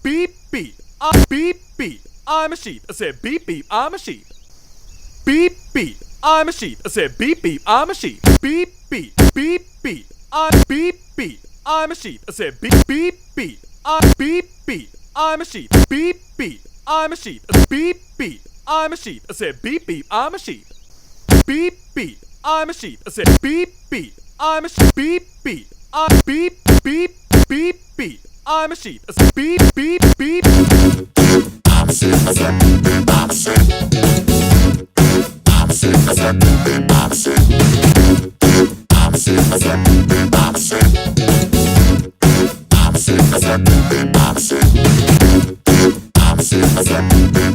beep beep. Beep beep. I'm a sheep. I said beep beep. I'm a sheep. Beep beep. I'm a sheep. I said beep beep. I'm a sheep. Beep beep. Beep beep. I'm beep beep. I'm a sheep. I said beep beep beep. Beep beep. I'm a sheep. Beep beep. I'm a sheep. Beep beep. I'm a sheep. I said beep beep. I'm a sheep. Beep beep. I'm a sheep. I said beep beep. I'm a sheep. Beep beep. Beep beep. Beep beep. I'm a sheep. I said beep beep beep. I'm a sheep. I said beep beep. I'm a sheep. I'm a sheep. I said beep beep. I'm a sheep. I'm a sheep. I said beep beep. I'm a sheep. I'm a sheep. I said beep beep. I'm a sheep. I'm a sheep. I said beep beep.